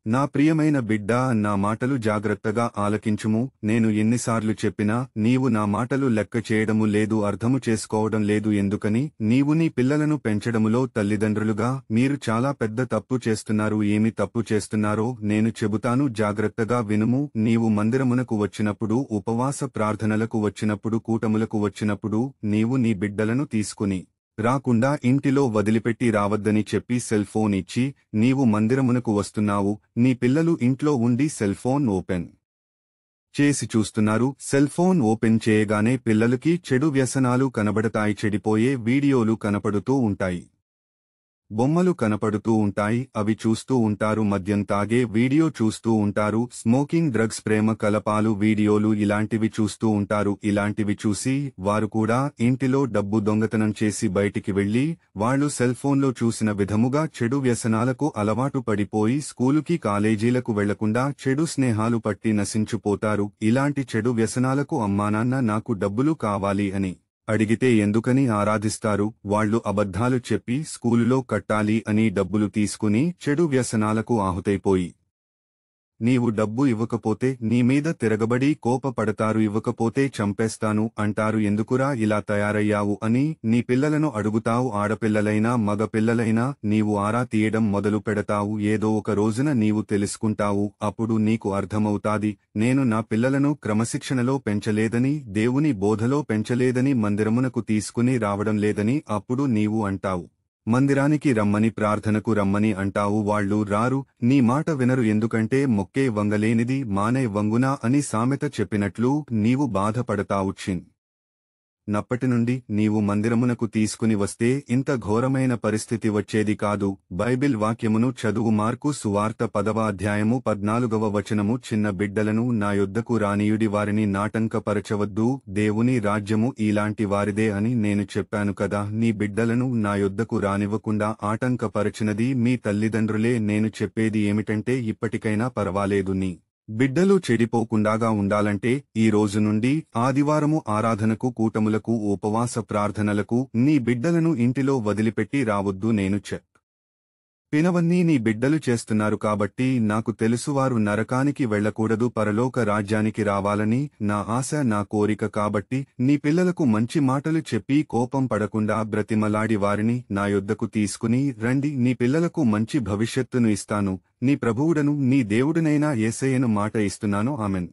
నా ప్రియమైన బిడ్డా, నా మాటలు జాగ్రత్తగా ఆలకించుము. నేను ఎన్నిసార్లు చెప్పినా నీవు నా మాటలు లెక్క చేయడము లేదు, అర్థము చేసుకోవడం లేదు. ఎందుకని? నీవు నీ పిల్లలను పెంచడములో తల్లిదండ్రులుగా మీరు చాలా పెద్ద తప్పు చేస్తున్నారు. ఏమి తప్పు చేస్తున్నారో నేను చెబుతాను, జాగ్రత్తగా వినుము. నీవు మందిరమునకు వచ్చినప్పుడు, ఉపవాస ప్రార్థనలకు వచ్చినప్పుడు, కూటములకు వచ్చినప్పుడు నీవు నీ బిడ్డలను తీసుకుని రాకుండా ఇంటిలో వదిలిపెట్టి రావద్దని చెప్పి సెల్ ఫోన్ ఇచ్చి నీవు మందిరమునకు వస్తున్నావు. నీ పిల్లలు ఇంట్లో ఉండి సెల్ ఫోన్ ఓపెన్ చేసి చూస్తున్నారు. సెల్ ఫోన్ ఓపెన్ చేయగానే పిల్లలకి చెడు వ్యసనాలు కనబడతాయి, చెడిపోయే వీడియోలు కనపడుతూ ఉంటాయి, బొమ్మలు కనపడుతూ ఉంటాయి. అవి చూస్తూ ఉంటారు, మద్యం తాగే వీడియో చూస్తూ ఉంటారు, స్మోకింగ్, డ్రగ్స్, ప్రేమ కలపాలు వీడియోలు ఇలాంటివి చూస్తూ ఉంటారు. ఇలాంటివి చూసి వారు కూడా ఇంటిలో డబ్బు దొంగతనం చేసి బయటికి వెళ్లి వాళ్లు సెల్ ఫోన్లో చూసిన విధముగా చెడు వ్యసనాలకు అలవాటు పడిపోయి స్కూలుకి, కాలేజీలకు వెళ్లకుండా చెడు స్నేహాలు పట్టి నశించిపోతారు. ఇలాంటి చెడు వ్యసనాలకు అమ్మానాన్న నాకు డబ్బులు కావాలి అని అడిగితే ఎందుకని ఆరాధిస్తారు? వాళ్లు అబద్ధాలు చెప్పి స్కూలులో కట్టాలి అని డబ్బులు తీసుకుని చెడు వ్యసనాలకు ఆహుతైపోయి నీవు డబ్బు ఇవ్వకపోతే నీ మీద తిరగబడి కోపపడతారు, ఇవ్వకపోతే చంపేస్తాను అంటారు. ఎందుకురా ఇలా తయారయ్యావు అని నీ పిల్లలను అడుగుతావు. ఆడపిల్లలైనా మగపిల్లలైనా నీవు ఆరా తీయడం మొదలు పెడతావు. ఏదో ఒక రోజున నీవు తెలుసుకుంటావు. అప్పుడు నీకు అర్థమవుతాది, నేను నా పిల్లలను క్రమశిక్షణలో పెంచలేదని, దేవుని బోధలో పెంచలేదని, మందిరమునకు తీసుకుని రావడం లేదని. అప్పుడు నీవు అంటావు, మందిరానికి రమ్మని, ప్రార్థనకు రమ్మని అంటావు. వాళ్లు రారు, నీ మాట వినరు. ఎందుకంటే మొక్కే వంగలేనిది మానే వంగునా అని సామెత చెప్పినట్లు నీవు బాధపడతావు. నప్పటి నుండి నీవు మందిరమునకు తీసుకుని వస్తే ఇంత ఘోరమైన పరిస్థితి వచ్చేది కాదు. బైబిల్ వాక్యమును చదువు. మార్కు సువార్త 10వ అధ్యాయము 14వ వచనము. చిన్న బిడ్డలను నా యొద్దకు రానియుడి, వారిని నాటంకపరచవద్దు, దేవుని రాజ్యము ఇలాంటి వారిదే అని నేను చెప్పాను కదా. నీ బిడ్డలను నా యొద్దకు రానివ్వకుండా ఆటంకపరచినది మీ తల్లిదండ్రులే. నేను చెప్పేది ఏమిటంటే, ఇప్పటికైనా పర్వాలేదు, నీ బిడ్డలు చెడిపోకుండాగా ఉండాలంటే ఈ రోజు నుండి ఆదివారము ఆరాధనకు, కూటములకు, ఉపవాస ప్రార్థనలకు నీ బిడ్డలను ఇంటిలో వదిలిపెట్టి రావద్దు. నేను చెప్పినవన్నీ నీ బిడ్డలు చేస్తున్నారు కాబట్టి నాకు తెలుసు, వారు నరకానికి వెళ్లకూడదు, పరలోక రాజ్యానికి రావాలని నా ఆశ, నా కోరిక. కాబట్టి నీ పిల్లలకు మంచి మాటలు చెప్పి కోపం పడకుండా బ్రతిమలాడి వారిని నా యొద్దకు తీసుకుని రండి. నీ పిల్లలకు మంచి భవిష్యత్తును ఇస్తాను. నీ ప్రభువుడను నీ దేవుడనైనా యేసయ్యను మాట ఇస్తున్నాను. ఆమెన్.